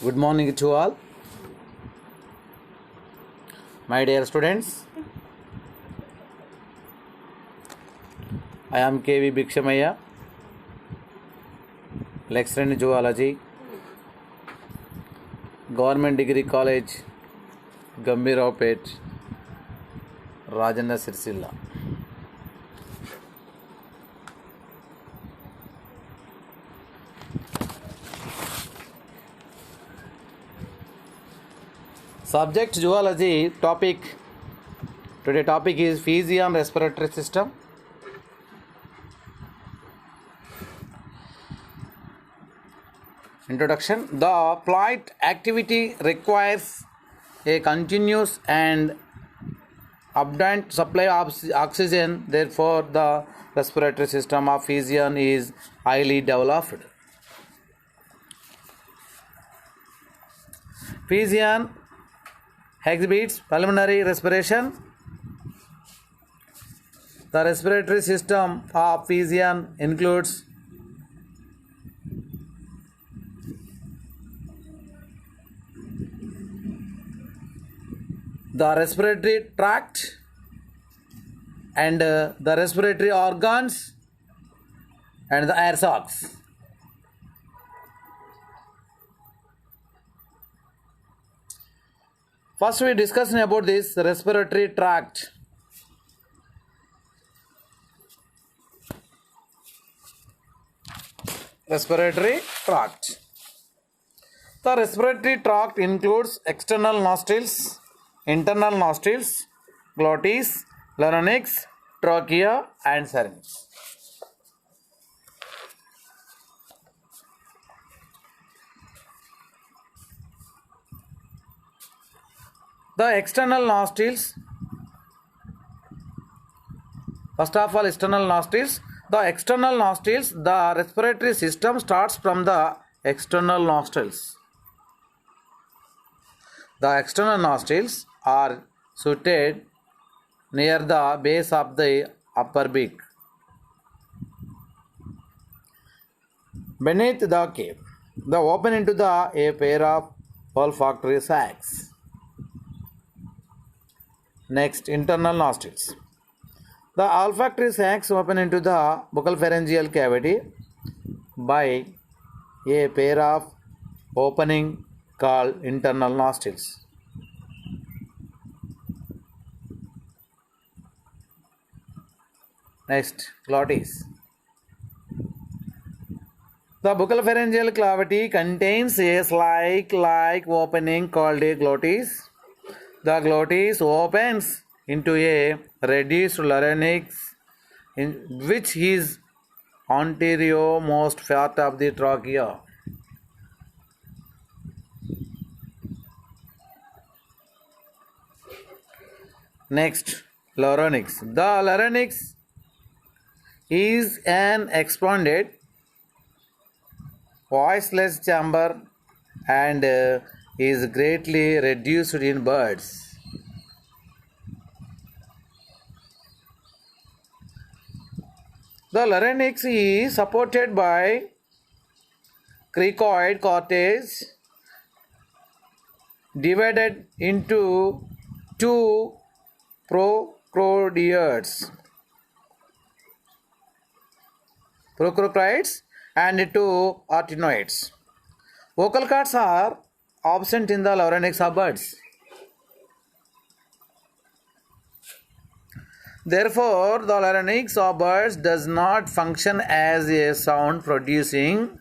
Good morning to all. My dear students, I am KV Bhikshamaya, lecturer in Zoology, Government Degree College, Gambiraupet, Rajana Sirsilla. Subject Zoology topic. Today topic is Physian respiratory system. Introduction. The flight activity requires a continuous and abundant supply of oxygen. Therefore, the respiratory system of Physian is highly developed. Physian exhibits pulmonary respiration. The respiratory system of Physian includes the respiratory tract and the respiratory organs and the air sacs. First, we discuss about this respiratory tract. Respiratory tract. The respiratory tract includes external nostrils, internal nostrils, glottis, larynx, trachea, and syrinx. The external nostrils. First of all, external nostrils. The external nostrils, the respiratory system starts from the external nostrils. The external nostrils are situated near the base of the upper beak. Beneath the cape, the open into a pair of olfactory sacs. Next, internal nostrils. The olfactory sacs open into the buccopharyngeal cavity by a pair of opening called internal nostrils. Next, glottis. The buccopharyngeal cavity contains a slide-like opening called a glottis. The glottis opens into a reduced larynx, which is anterior-most part of the trachea. Next, larynx. The larynx is an expanded, voiceless chamber and is greatly reduced in birds. The larynx is supported by cricoid cortege divided into two procrocioids and two arytenoids. Vocal cords are absent in the larynx of birds. Therefore, the larynx of birds does not function as a sound producing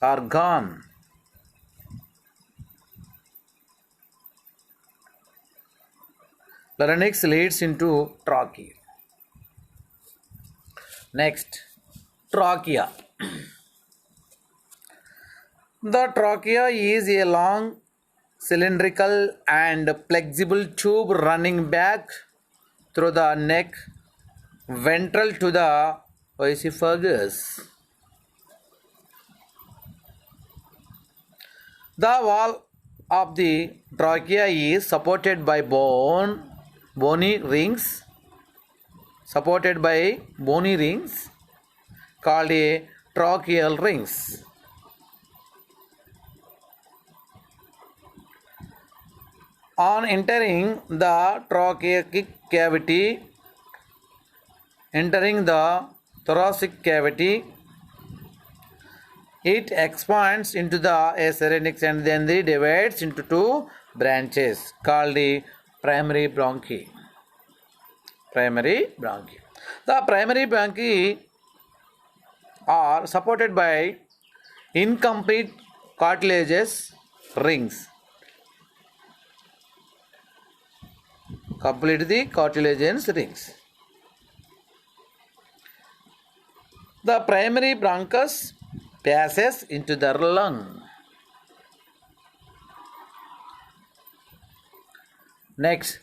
organ. Larynx leads into trachea. Next, trachea. The trachea is a long, cylindrical and flexible tube running back through the neck, ventral to the oesophagus. The wall of the trachea is supported by bony rings called a tracheal rings. On entering the thoracic cavity, it expands into the syrinx and then divides into two branches called the primary bronchi. The primary bronchi are supported by incomplete cartilaginous rings. Complete the cartilaginous rings. The primary bronchus passes into the lung. Next,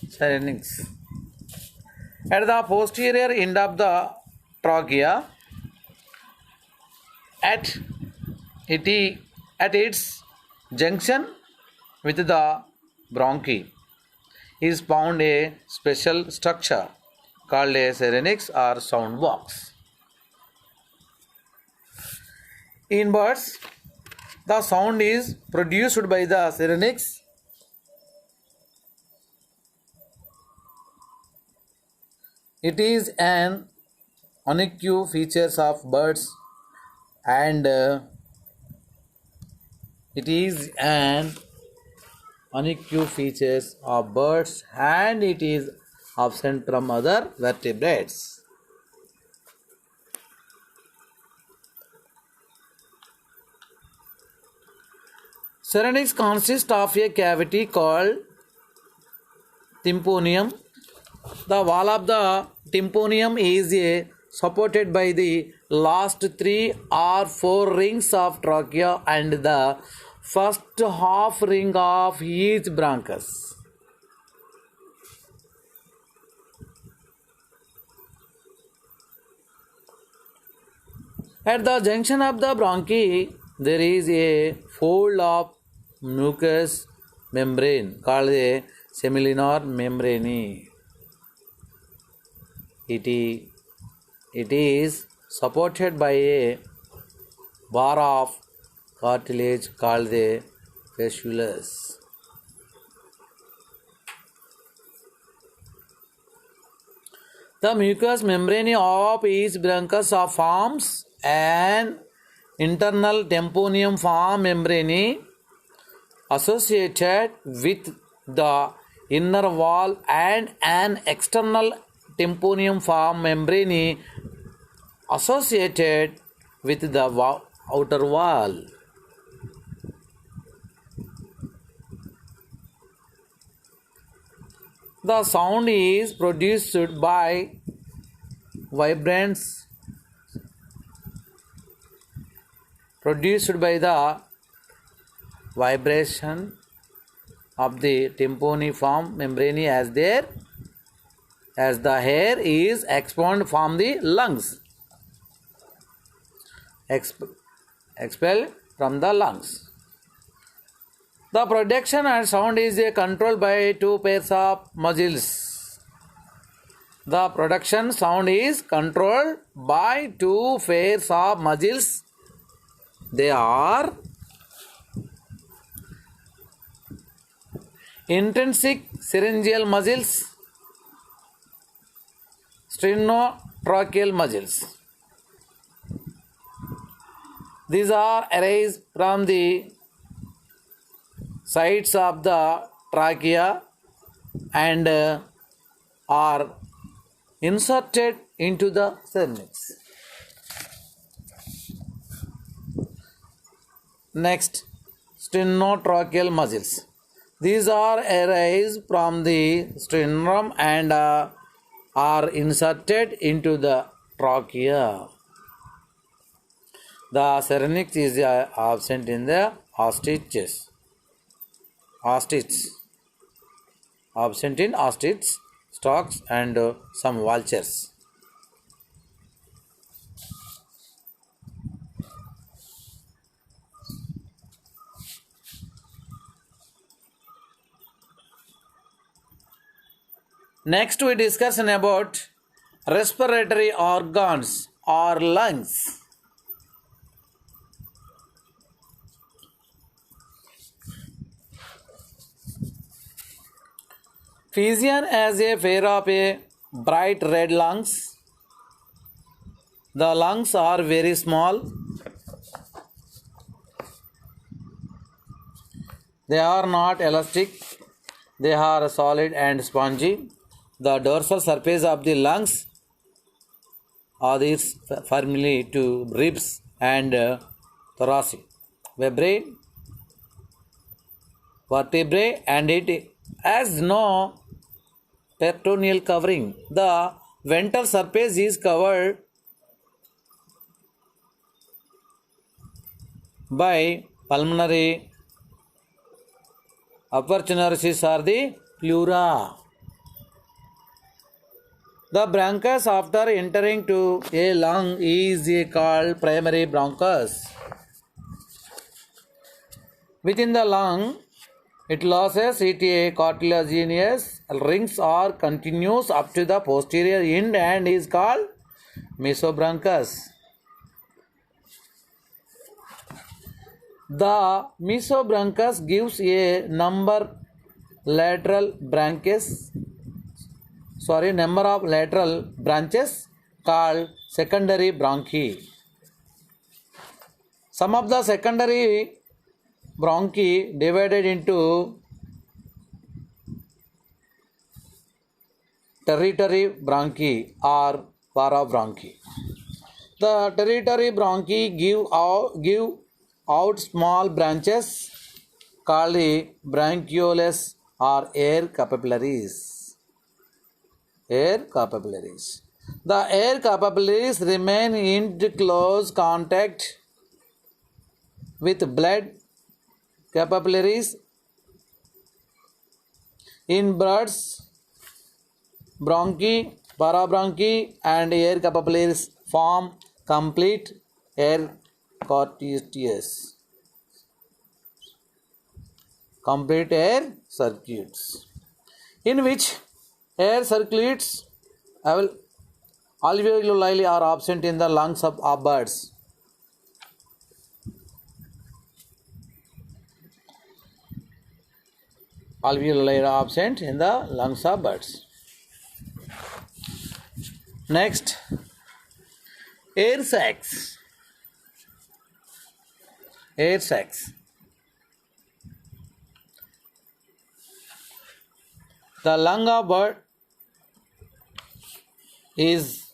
syrinx. At the posterior end of the trachea, at its junction with the bronchi, is found a special structure called a syrinx or sound box. In birds, the sound is produced by the syrinx. It is an unique feature of birds and it is absent from other vertebrates. Syrinx consists of a cavity called tympanium. The wall of the tympanium is supported by the last 3 or 4 rings of trachea and the first half ring of each bronchus. At the junction of the bronchi, there is a fold of mucous membrane called a semilunar membrane. It is supported by a bar of cartilage called the fasciculus. The mucous membrane of each bronchus forms an internal tympanium form membrane associated with the inner wall and an external tympanium form membrane associated with the outer wall. The sound is produced by vibrance the vibration of the tympaniform membrane as the air is expelled from the lungs. Expelled from the lungs. The production and sound is controlled by 2 pairs of muscles. The production sound is controlled by 2 pairs of muscles. They are intrinsic syringeal muscles, sternocleidomastoid muscles. These are arise from the sides of the trachea and are inserted into the syrinx. Next, sternocleidomastoid muscles. These are arise from the sternum and are inserted into the trachea. The syrinx is absent in the ostriches. Absent in ostrich, storks and some vultures. Next we discuss about respiratory organs or lungs. Physician has a pair of a bright red lungs. The lungs are very small. They are not elastic. They are solid and spongy. The dorsal surface of the lungs adheres firmly to ribs and thoracic vertebrae, and it has no peritoneal covering. The ventral surface is covered by pulmonary apertures or the pleura. The bronchus after entering to a lung is called primary bronchus. Within the lung, it loses its cartilaginous rings or continues up to the posterior end and is called mesobronchus. The mesobronchus gives a number of lateral branches called secondary bronchi. Some of the secondary bronchi divided into tertiary bronchi or parabronchi. The tertiary bronchi give out small branches called the bronchioles or air capillaries. The air capillaries remain in close contact with blood capillaries. In birds, bronchi, parabronchi, and air capillaries form complete air circuits. In which air circuits alveoli are absent in the lungs of birds. Alveoli are absent in the lungs of birds. Next, air sacs. Air sacs. The lung of bird is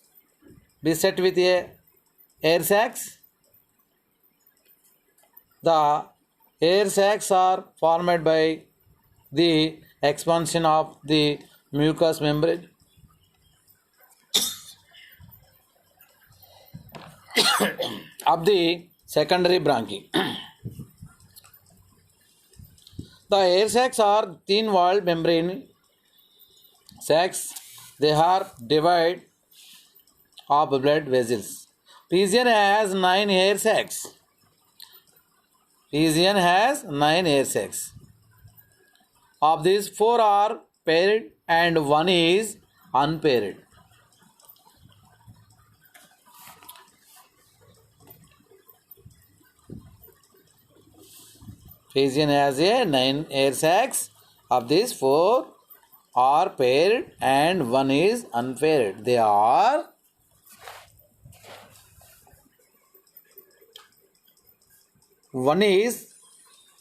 beset with air sacs. The air sacs are formed by the expansion of the mucous membrane of the secondary bronchi. The air sacs are thin-walled membrane sacs. They are devoid of blood vessels. Pigeon has 9 air sacs. Of these, 4 are paired and 1 is unpaired. Pigeon has 9 air sacs. Of these, 4 are paired and 1 is unpaired. They are one is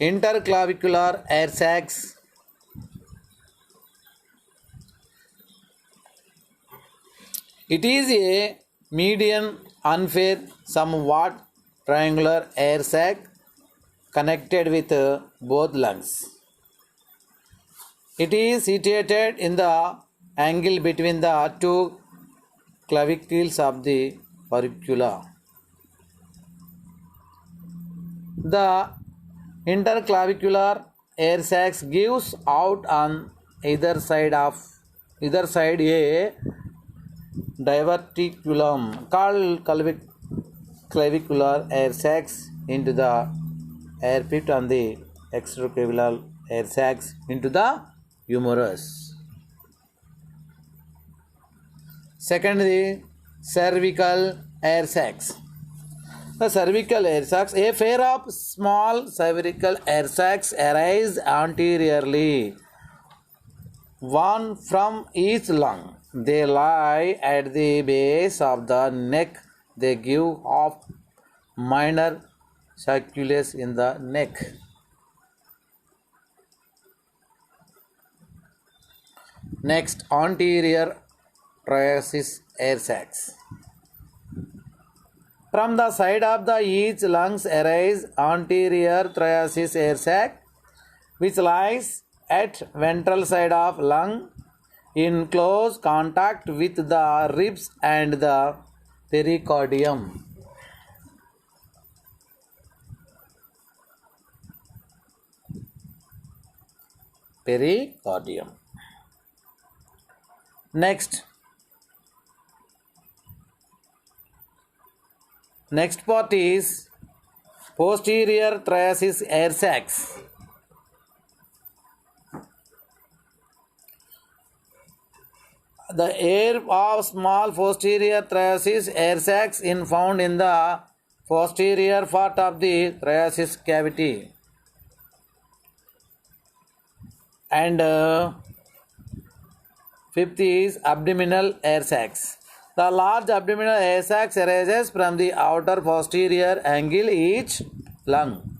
interclavicular air sacs. It is a median, unfair, somewhat triangular air sac connected with both lungs. It is situated in the angle between the 2 clavicles of the auricula. The interclavicular air sacs gives out on either side a diverticulum called clavicular air sacs into the air pit and the extraclavicular air sacs into the humerus. Secondly, cervical air sacs. The cervical air sacs, a pair of small cervical air sacs arise anteriorly. one from each lung. They lie at the base of the neck. They give off minor circulus in the neck. Next, anterior thoracic air sacs. From the side of the each lungs arise anterior thoracic air sac, which lies at ventral side of lung in close contact with the ribs and the pericardium. Pericardium. Next part is posterior thoracic air sacs. The air of small posterior thoracic air sacs is found in the posterior part of the thoracic cavity. And fifth is abdominal air sacs. The large abdominal air sacs arises from the outer posterior angle each lung.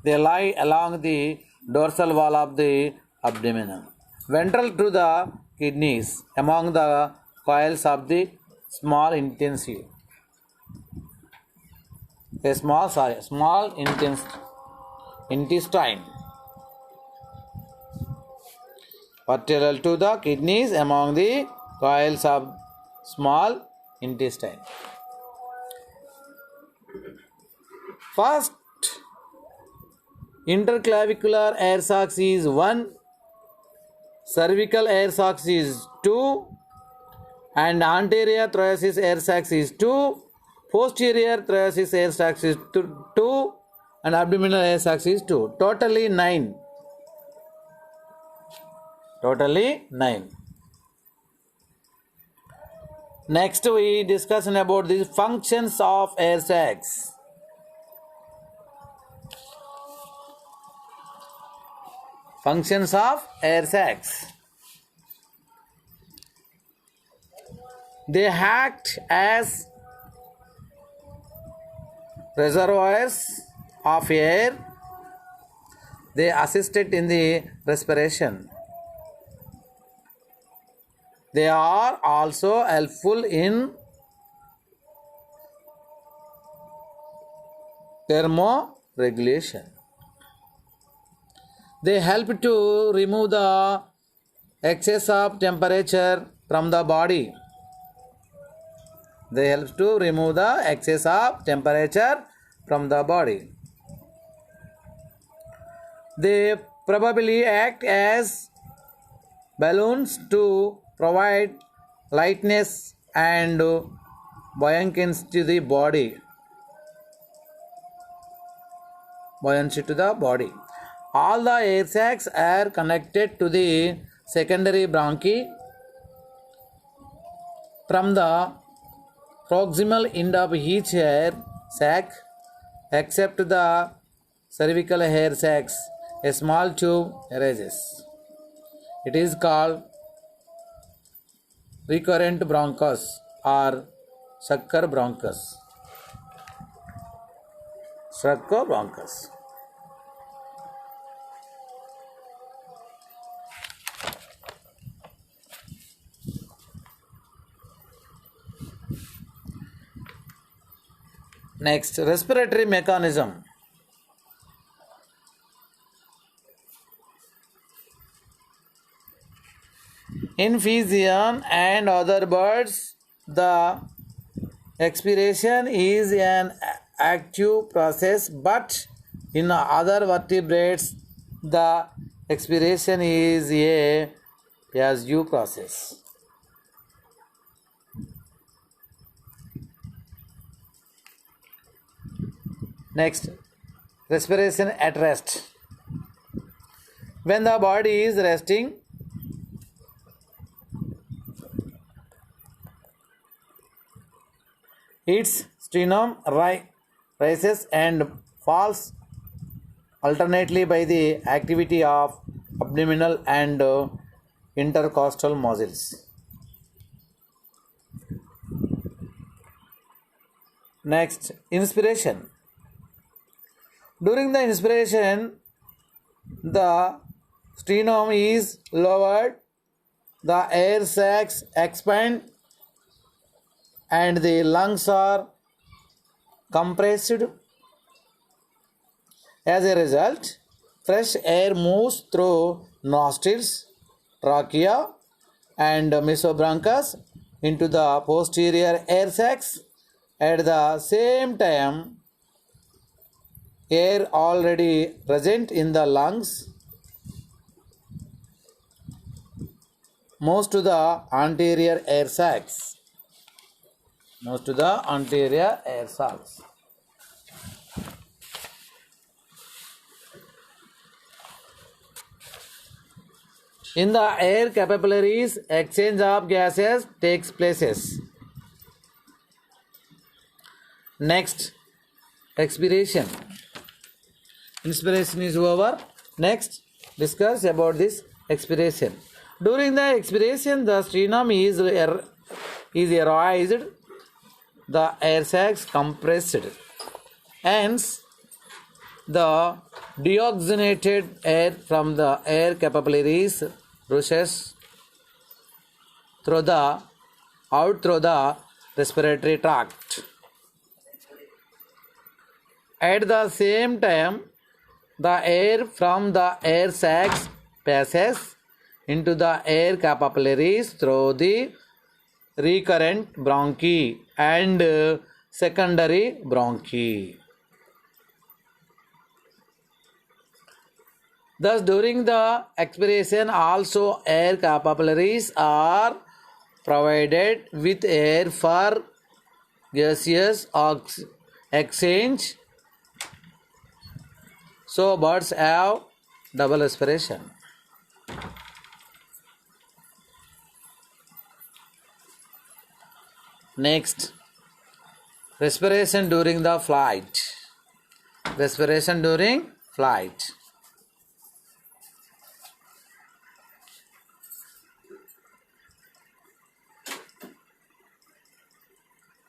They lie along the dorsal wall of the abdomen, ventral to the kidneys, among the coils of the small intestine. Intestine. Parallel to the kidneys among the coils of small intestine. First, interclavicular air sacs is 1, cervical air sacs is 2, and anterior thoracic air sacs is 2, posterior thoracic air sacs is 2, and abdominal air sacs is 2. Totally 9. Next, we discuss about the functions of air sacs. Functions of air sacs. They act as reservoirs of air. They assist it in the respiration. They are also helpful in thermoregulation. They help to remove the excess of temperature from the body. They help to remove the excess of temperature from the body. They probably act as balloons to provide lightness and buoyancy to the body. All the air sacs are connected to the secondary bronchi from the proximal end of each air sac, except the cervical air sacs. A small tube arises. It is called recurrent bronchus or sucker bronchus. Next, respiratory mechanism. In pigeon and other birds, the expiration is an active process, but in other vertebrates, the expiration is a passive process. Next, respiration at rest. When the body is resting, its sternum rises and falls alternately by the activity of abdominal and intercostal muscles. Next, inspiration. During the inspiration, the sternum is lowered, the air sacs expand, and the lungs are compressed. As a result, fresh air moves through nostrils, trachea, and mesobronchus into the posterior air sacs. At the same time, air already present in the lungs moves to the anterior air sacs. In the air capillaries, exchange of gases takes places. Next, expiration. Inspiration is over. Next, discuss about this expiration. During the expiration, the sternum is aroused, the air sacs compressed. Hence, the deoxygenated air from the air capillaries rushes out through the respiratory tract. At the same time, the air from the air sacs passes into the air capillaries through the recurrent bronchi and secondary bronchi. Thus, during the expiration, also air capillaries are provided with air for gaseous exchange. So, birds have double respiration. Next, respiration during the flight. Respiration during flight.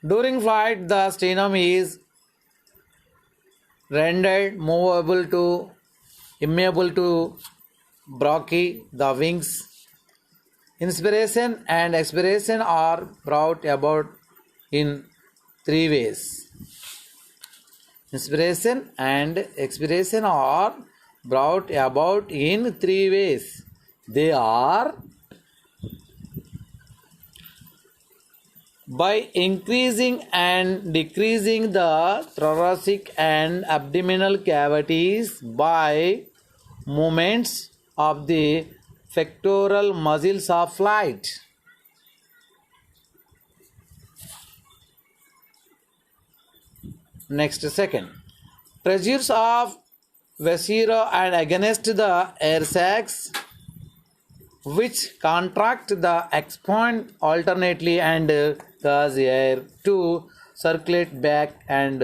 During flight, the sternum is rendered immovable to bronchi, the wings. Inspiration and expiration are brought about in three ways. Inspiration and expiration are brought about in three ways. They are: by increasing and decreasing the thoracic and abdominal cavities by movements of the pectoral muscles of flight. Next, second, pressures of viscera and against the air sacs, which contract the expand alternately and cause air to circulate back and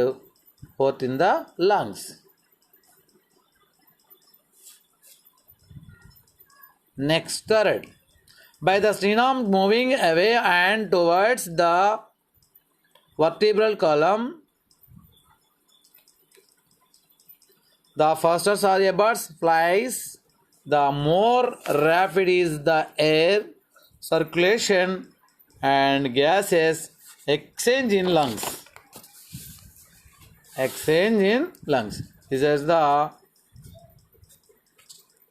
forth in the lungs. Next, third, by the sternum moving away and towards the vertebral column, the faster are a bird flies, the more rapid is the air circulation and gases exchange in lungs. This is the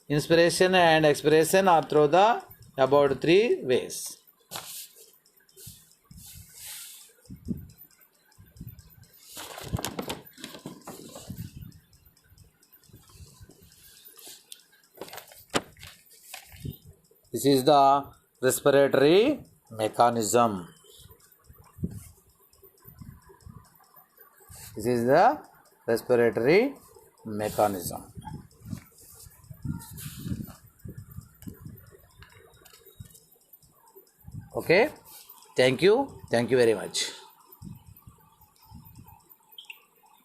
inspiration and expiration are through the about three ways. This is the respiratory mechanism. This is the respiratory mechanism. Okay, thank you very much.